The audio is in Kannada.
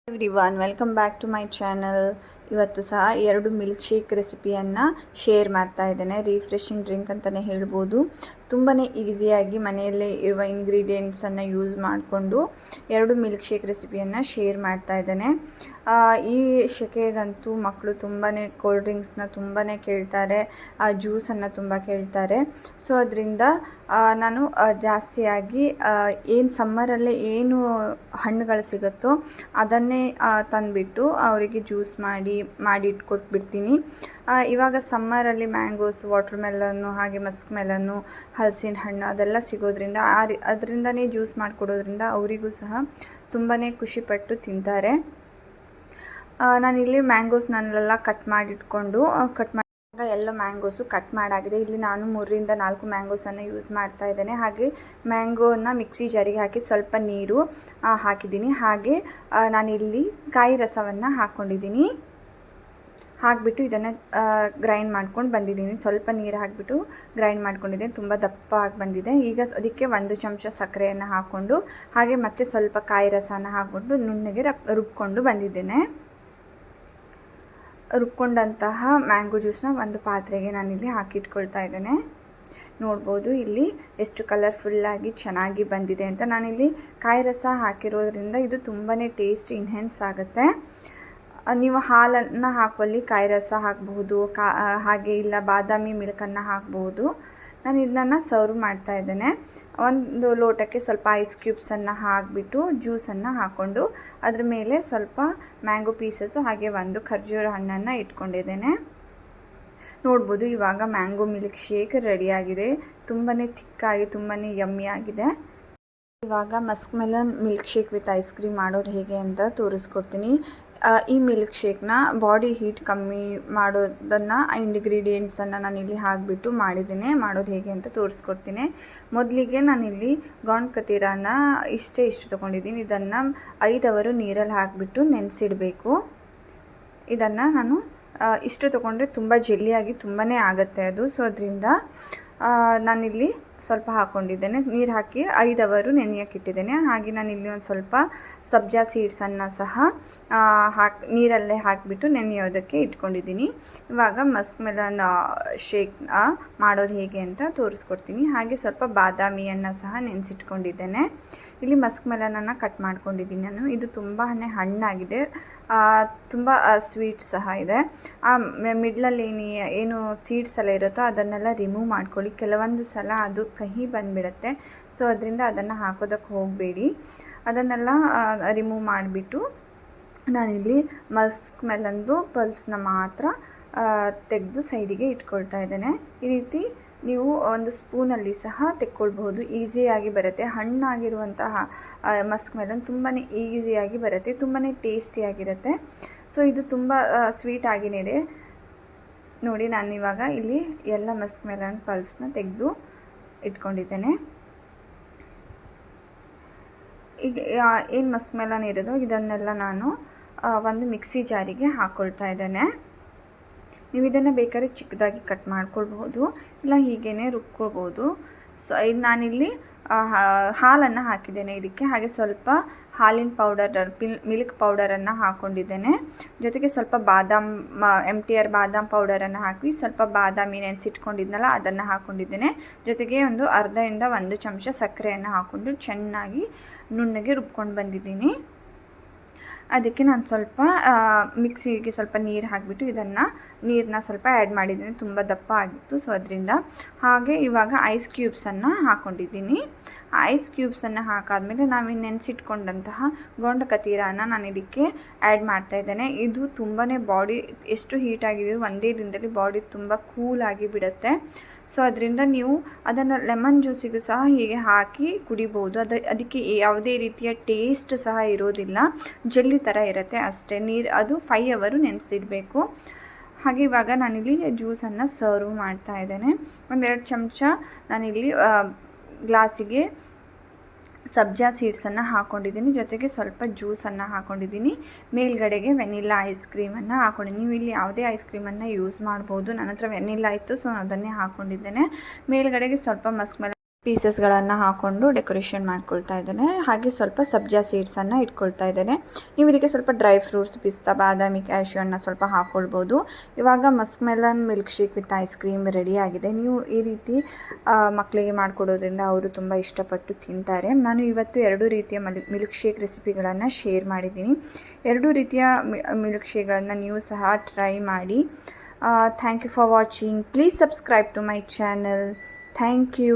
Everyone welcome back to my channel. ಇವತ್ತು ಸಹ 2 ಮಿಲ್ಕ್ ಶೇಕ್ ರೆಸಿಪಿಯನ್ನು ಶೇರ್ ಮಾಡ್ತಾ ಇದ್ದೇನೆ. ರಿಫ್ರೆಶಿಂಗ್ ಡ್ರಿಂಕ್ ಅಂತಲೇ ಹೇಳ್ಬೋದು. ತುಂಬಾ ಈಸಿಯಾಗಿ ಮನೆಯಲ್ಲೇ ಇರುವ ಇಂಗ್ರೀಡಿಯೆಂಟ್ಸನ್ನು ಯೂಸ್ ಮಾಡಿಕೊಂಡು 2 ಮಿಲ್ಕ್ ಶೇಕ್ ರೆಸಿಪಿಯನ್ನು ಶೇರ್ ಮಾಡ್ತಾ ಇದ್ದೇನೆ. ಈ ಸೆಕೆಗಂತೂ ಮಕ್ಕಳು ತುಂಬಾ ಕೋಲ್ಡ್ ಡ್ರಿಂಕ್ಸ್ನ ತುಂಬಾ ಕೇಳ್ತಾರೆ, ಜ್ಯೂಸನ್ನು ತುಂಬ ಕೇಳ್ತಾರೆ. ಸೊ ಅದರಿಂದ ನಾನು ಜಾಸ್ತಿಯಾಗಿ ಏನು ಸಮ್ಮರಲ್ಲೇ ಏನು ಹಣ್ಣುಗಳು ಸಿಗುತ್ತೋ ಅದನ್ನೇ ತಂದುಬಿಟ್ಟು ಅವರಿಗೆ ಜ್ಯೂಸ್ ಮಾಡಿ ಇಟ್ಕೊಟ್ಬಿಡ್ತೀನಿ. ಇವಾಗ ಸಮ್ಮರಲ್ಲಿ ಮ್ಯಾಂಗೋಸ್, ವಾಟರ್ ಮೆಲನ್ನು, ಹಾಗೆ ಮಸ್ಕ್ ಮೆಲನ್ನು, ಹಲಸಿನ ಹಣ್ಣು ಅದೆಲ್ಲ ಸಿಗೋದ್ರಿಂದ ಅದರಿಂದನೇ ಜ್ಯೂಸ್ ಮಾಡಿಕೊಡೋದ್ರಿಂದ ಅವರಿಗೂ ಸಹ ತುಂಬಾ ಖುಷಿಪಟ್ಟು ತಿಂತಾರೆ. ನಾನಿಲ್ಲಿ ಮ್ಯಾಂಗೋಸ್ನೆಲ್ಲ ಕಟ್ ಮಾಡಿಟ್ಕೊಂಡು ಎಲ್ಲ ಮ್ಯಾಂಗೋಸು ಕಟ್ ಮಾಡಾಗಿದೆ. ಇಲ್ಲಿ ನಾನು 3ರಿಂದ 4 ಮ್ಯಾಂಗೋಸನ್ನು ಯೂಸ್ ಮಾಡ್ತಾ ಇದ್ದೇನೆ. ಹಾಗೆ ಮ್ಯಾಂಗೋನ ಮಿಕ್ಸಿ ಜಾರಿಗೆ ಹಾಕಿ ಸ್ವಲ್ಪ ನೀರು ಹಾಕಿದ್ದೀನಿ. ಹಾಗೆ ನಾನಿಲ್ಲಿ ಕಾಯಿ ರಸವನ್ನು ಹಾಕ್ಕೊಂಡಿದ್ದೀನಿ. ಹಾಕಿಬಿಟ್ಟು ಇದನ್ನು ಗ್ರೈಂಡ್ ಮಾಡ್ಕೊಂಡು ಬಂದಿದ್ದೀನಿ. ಸ್ವಲ್ಪ ನೀರು ಹಾಕಿಬಿಟ್ಟು ಗ್ರೈಂಡ್ ಮಾಡ್ಕೊಂಡಿದ್ದೀನಿ. ತುಂಬ ದಪ್ಪ ಆಗಿ ಬಂದಿದೆ. ಈಗ ಅದಕ್ಕೆ 1 ಚಮಚ ಸಕ್ಕರೆಯನ್ನು ಹಾಕ್ಕೊಂಡು ಹಾಗೆ ಮತ್ತೆ ಸ್ವಲ್ಪ ಕಾಯಿ ರಸನ ಹಾಕ್ಕೊಂಡು ನುಣ್ಣಗೆ ರುಬ್ಕೊಂಡು ಬಂದಿದ್ದೇನೆ. ರುಬ್ಕೊಂಡಂತಹ ಮ್ಯಾಂಗೋ ಜ್ಯೂಸನ್ನ ಒಂದು ಪಾತ್ರೆಗೆ ನಾನಿಲ್ಲಿ ಹಾಕಿಟ್ಕೊಳ್ತಾ ಇದ್ದೇನೆ. ನೋಡ್ಬೋದು ಇಲ್ಲಿ ಎಷ್ಟು ಕಲರ್ಫುಲ್ಲಾಗಿ ಚೆನ್ನಾಗಿ ಬಂದಿದೆ ಅಂತ. ನಾನಿಲ್ಲಿ ಕಾಯಿ ರಸ ಹಾಕಿರೋದ್ರಿಂದ ಇದು ತುಂಬಾ ಟೇಸ್ಟ್ ಇನ್ಹೆನ್ಸ್ ಆಗುತ್ತೆ. ನೀವು ಹಾಲನ್ನು ಹಾಕುವಲ್ಲಿ ಕಾಯಿ ರಸ ಹಾಕಬಹುದು, ಹಾಗೆ ಇಲ್ಲ ಬಾದಾಮಿ ಮಿಲ್ಕನ್ನು ಹಾಕಬಹುದು. ನಾನು ಇದನ್ನು ಸರ್ವ್ ಮಾಡ್ತಾ ಇದ್ದೇನೆ. ಒಂದು ಲೋಟಕ್ಕೆ ಸ್ವಲ್ಪ ಐಸ್ ಕ್ಯೂಬ್ಸನ್ನು ಹಾಕಿಬಿಟ್ಟು ಜ್ಯೂಸನ್ನು ಹಾಕ್ಕೊಂಡು ಅದ್ರ ಮೇಲೆ ಸ್ವಲ್ಪ ಮ್ಯಾಂಗೋ ಪೀಸಸ್ಸು ಹಾಗೆ 1 ಖರ್ಜೂರ ಹಣ್ಣನ್ನು ಇಟ್ಕೊಂಡಿದ್ದೇನೆ. ನೋಡ್ಬೋದು ಇವಾಗ ಮ್ಯಾಂಗೋ ಮಿಲ್ಕ್ ಶೇಕ್ ರೆಡಿಯಾಗಿದೆ. ತುಂಬಾ ಥಿಕ್ಕಾಗಿ ತುಂಬಾ ಯಮ್ಮಿ ಆಗಿದೆ. ಇವಾಗ musk melon milk shake with ice cream ಮಾಡೋದು ಹೇಗೆ ಅಂತ ತೋರಿಸ್ಕೊಡ್ತೀನಿ. ಈ ಮಿಲ್ಕ್ ಶೇಕ್ನ ಬಾಡಿ ಹೀಟ್ ಕಮ್ಮಿ ಮಾಡೋದನ್ನು ಇಂಗ್ರೀಡಿಯೆಂಟ್ಸನ್ನು ನಾನಿಲ್ಲಿ ಹಾಕಿಬಿಟ್ಟು ಮಾಡೋದು ಹೇಗೆ ಅಂತ ತೋರಿಸ್ಕೊಡ್ತೀನಿ. ಮೊದಲಿಗೆ ನಾನಿಲ್ಲಿ ಗಾಂಡ್ ಕತೀರಾನ ಇಷ್ಟು ತೊಗೊಂಡಿದ್ದೀನಿ. ಇದನ್ನು 5 ಅವರ್ ನೀರಲ್ಲಿ ಹಾಕಿಬಿಟ್ಟು ನೆನೆಸಿಡಬೇಕು. ಇದನ್ನು ನಾನು ಇಷ್ಟು ತೊಗೊಂಡ್ರೆ ತುಂಬ ಜೆಲ್ಲಿಯಾಗಿ ತುಂಬಾ ಆಗುತ್ತೆ ಅದು. ಸೊ ಅದರಿಂದ ನಾನಿಲ್ಲಿ ಸ್ವಲ್ಪ ಹಾಕ್ಕೊಂಡಿದ್ದೇನೆ. ನೀರು ಹಾಕಿ 5 ಅವರ್ ನೆನೆಯೋಕ್ಕಿಟ್ಟಿದ್ದೇನೆ. ಹಾಗೆ ನಾನಿಲ್ಲಿ ಒಂದು ಸ್ವಲ್ಪ ಸಬ್ಜಾ ಸೀಡ್ಸನ್ನು ಸಹ ನೀರಲ್ಲೇ ಹಾಕಿಬಿಟ್ಟು ನೆನೆಯೋದಕ್ಕೆ ಇಟ್ಕೊಂಡಿದ್ದೀನಿ. ಇವಾಗ ಮಸ್ಕ್ ಮೆಲನ್ ಶೇಕ್ ಮಾಡೋದು ಹೇಗೆ ಅಂತ ತೋರಿಸ್ಕೊಡ್ತೀನಿ. ಹಾಗೆ ಸ್ವಲ್ಪ ಬಾದಾಮಿಯನ್ನು ಸಹ ನೆನೆಸಿಟ್ಕೊಂಡಿದ್ದೇನೆ. ಇಲ್ಲಿ ಮಸ್ಕ್ ಮೆಲನನ್ನು ಕಟ್ ಮಾಡ್ಕೊಂಡಿದ್ದೀನಿ ನಾನು. ಇದು ತುಂಬಾ ಹಣ್ಣಾಗಿದೆ, ತುಂಬ ಸ್ವೀಟ್ ಸಹ ಇದೆ. ಮಿಡ್ಲಲ್ಲಿ ಏನು ಸೀಡ್ಸ್ ಎಲ್ಲ ಇರುತ್ತೋ ಅದನ್ನೆಲ್ಲ ರಿಮೂವ್ ಮಾಡ್ಕೊಳ್ಳಿ. ಕೆಲವೊಂದು ಸಲ ಅದು ಕಹಿ ಬಂದುಬಿಡುತ್ತೆ. ಸೊ ಅದರಿಂದ ಅದನ್ನು ಹಾಕೋದಕ್ಕೆ ಹೋಗಬೇಡಿ. ಅದನ್ನೆಲ್ಲ ರಿಮೂವ್ ಮಾಡಿಬಿಟ್ಟು ನಾನಿಲ್ಲಿ ಮಸ್ಕ್ ಮೆಲನ್ದು ಪಲ್ಪ್ಸ್ನ ಮಾತ್ರ ತೆಗೆದು ಸೈಡಿಗೆ ಇಟ್ಕೊಳ್ತಾ ಇದ್ದೇನೆ. ಈ ರೀತಿ ನೀವು ಒಂದು ಸ್ಪೂನಲ್ಲಿ ಸಹ ತೆಕ್ಕೊಳ್ಬಹುದು. ಈಸಿಯಾಗಿ ಬರುತ್ತೆ. ಹಣ್ಣಾಗಿರುವಂತಹ ಮಸ್ಕ್ ಮೆಲನ್ ತುಂಬಾ ಈಸಿಯಾಗಿ ಬರುತ್ತೆ, ತುಂಬಾ ಟೇಸ್ಟಿಯಾಗಿರುತ್ತೆ. ಸೊ ಇದು ತುಂಬ ಸ್ವೀಟ್ ಆಗಿನೇ ಇದೆ. ನೋಡಿ ನಾನು ಇವಾಗ ಇಲ್ಲಿ ಎಲ್ಲ ಮಸ್ಕ್ ಮೆಲನ್ ಪಲ್ಪ್ಸ್ನ ತೆಗೆದು ಇಟ್ಕೊಂಡಿದ್ದೇನೆ. ಈಗ ಏನು ಮಸ್ಕ್ ಮೆಲನ್ ಇರೋದು ಇದನ್ನೆಲ್ಲ ನಾನು ಒಂದು ಮಿಕ್ಸಿ ಜಾರಿಗೆ ಹಾಕ್ಕೊಳ್ತಾ ಇದ್ದೇನೆ. ನೀವು ಇದನ್ನು ಬೇಕಾದ್ರೆ ಚಿಕ್ಕದಾಗಿ ಕಟ್ ಮಾಡ್ಕೊಳ್ಬಹುದು, ಇಲ್ಲ ಹೀಗೇ ರುಬ್ಕೊಳ್ಬೋದು. ಸೊ ಇದು ನಾನಿಲ್ಲಿ ಹಾಲನ್ನು ಹಾಕಿದ್ದೇನೆ ಇದಕ್ಕೆ. ಹಾಗೆ ಸ್ವಲ್ಪ ಹಾಲಿನ ಪೌಡರ್, ಮಿಲ್ಕ್ ಪೌಡರನ್ನು ಹಾಕ್ಕೊಂಡಿದ್ದೇನೆ. ಜೊತೆಗೆ ಸ್ವಲ್ಪ MTR ಬಾದಾಮ್ ಪೌಡರನ್ನು ಹಾಕಿ ಸ್ವಲ್ಪ ಬಾದಾಮಿ ನೆನೆಸಿಟ್ಕೊಂಡಿದ್ನಲ್ಲ ಅದನ್ನು ಹಾಕ್ಕೊಂಡಿದ್ದೇನೆ. ಜೊತೆಗೆ ಒಂದು ಅರ್ಧದಿಂದ 1 ಚಮಚ ಸಕ್ಕರೆಯನ್ನು ಹಾಕ್ಕೊಂಡು ಚೆನ್ನಾಗಿ ನುಣ್ಣಗೆ ರುಬ್ಕೊಂಡು ಬಂದಿದ್ದೀನಿ. ಅದಕ್ಕೆ ನಾನು ಸ್ವಲ್ಪ ಮಿಕ್ಸಿಗೆ ಸ್ವಲ್ಪ ನೀರು ಹಾಕಿಬಿಟ್ಟು ನೀರನ್ನ ಸ್ವಲ್ಪ ಆ್ಯಡ್ ಮಾಡಿದ್ದೀನಿ. ತುಂಬ ದಪ್ಪ ಆಗಿತ್ತು, ಸೊ ಅದರಿಂದ. ಹಾಗೆ ಇವಾಗ ಐಸ್ ಕ್ಯೂಬ್ಸನ್ನು ಹಾಕ್ಕೊಂಡಿದ್ದೀನಿ. ಐಸ್ ಕ್ಯೂಬ್ಸನ್ನು ಹಾಕಾದ್ಮೇಲೆ ನಾವು ನೆನೆಸಿಟ್ಕೊಂಡಂತಹ ಗೋಂಡ ಕತೀರಾನ ನಾನು ಇದಕ್ಕೆ ಆ್ಯಡ್ ಮಾಡ್ತಾಯಿದ್ದೇನೆ. ಇದು ತುಂಬಾ ಬಾಡಿ ಎಷ್ಟು ಹೀಟಾಗಿದೆ ಒಂದೇ ದಿನದಲ್ಲಿ ಬಾಡಿ ತುಂಬ ಕೂಲಾಗಿ ಬಿಡುತ್ತೆ. ಸೊ ಅದರಿಂದ ನೀವು ಅದನ್ನು ಲೆಮನ್ ಜ್ಯೂಸಿಗೂ ಸಹ ಹೀಗೆ ಹಾಕಿ ಕುಡಿಬೋದು. ಅದಕ್ಕೆ ಯಾವುದೇ ರೀತಿಯ ಟೇಸ್ಟ್ ಸಹ ಇರೋದಿಲ್ಲ, ಜೆಲ್ಲಿ ಥರ ಇರುತ್ತೆ ಅಷ್ಟೇ. ಅದು 5 ಅವರ್ ನೆನೆಸಿಡಬೇಕು. ಹಾಗೆ ಇವಾಗ ನಾನಿಲ್ಲಿ ಜ್ಯೂಸನ್ನು ಸರ್ವ್ ಮಾಡ್ತಾ ಇದ್ದೇನೆ. 1-2 ಚಮಚ ನಾನಿಲ್ಲಿ ಗ್ಲಾಸಿಗೆ ಸಬ್ಜಾ ಸೀಡ್ಸನ್ನು ಹಾಕ್ಕೊಂಡಿದ್ದೀನಿ. ಜೊತೆಗೆ ಸ್ವಲ್ಪ ಜ್ಯೂಸನ್ನು ಹಾಕ್ಕೊಂಡಿದ್ದೀನಿ. ಮೇಲ್ಗಡೆಗೆ ವೆನಿಲ್ಲಾ ಐಸ್ ಕ್ರೀಮನ್ನು ಹಾಕ್ಕೊಂಡಿದ್ದೀನಿ. ನೀವು ಇಲ್ಲಿ ಯಾವುದೇ ಐಸ್ ಕ್ರೀಮನ್ನು ಯೂಸ್ ಮಾಡ್ಬೋದು. ನನ್ನ ಹತ್ರ ವೆನಿಲ್ಲಾ ಇತ್ತು, ಸೊ ಅದನ್ನೇ ಹಾಕ್ಕೊಂಡಿದ್ದೇನೆ. ಮೇಲ್ಗಡೆಗೆ ಸ್ವಲ್ಪ ಮಸ್ಕ್ ಮೆಲನ್ ಪೀಸಸ್ಗಳನ್ನು ಹಾಕ್ಕೊಂಡು ಡೆಕೋರೇಷನ್ ಮಾಡ್ಕೊಳ್ತಾ ಇದ್ದೇನೆ. ಹಾಗೆ ಸ್ವಲ್ಪ ಸಬ್ಜಾ ಸೀಡ್ಸನ್ನು ಇಟ್ಕೊಳ್ತಾ ಇದ್ದೇನೆ. ನೀವು ಇದಕ್ಕೆ ಸ್ವಲ್ಪ ಡ್ರೈ ಫ್ರೂಟ್ಸ್, ಪಿಸ್ತಾ, ಬಾದಾಮಿ, ಕ್ಯಾಶ್ಯೂವನ್ನು ಸ್ವಲ್ಪ ಹಾಕ್ಕೊಳ್ಬೋದು. ಇವಾಗ musk melon milk shake with ice cream ರೆಡಿಯಾಗಿದೆ. ನೀವು ಈ ರೀತಿ ಮಕ್ಕಳಿಗೆ ಮಾಡಿಕೊಡೋದ್ರಿಂದ ಅವರು ತುಂಬ ಇಷ್ಟಪಟ್ಟು ತಿಂತಾರೆ. ನಾನು ಇವತ್ತು 2 ರೀತಿಯ ಮಿಲ್ಕ್ ಶೇಕ್ ರೆಸಿಪಿಗಳನ್ನು ಶೇರ್ ಮಾಡಿದ್ದೀನಿ. 2 ರೀತಿಯ ಮಿಲ್ಕ್ ಶೇಕ್ಗಳನ್ನು ನೀವು ಸಹ ಟ್ರೈ ಮಾಡಿ. Thank you for watching. Please subscribe to my channel. Thank you.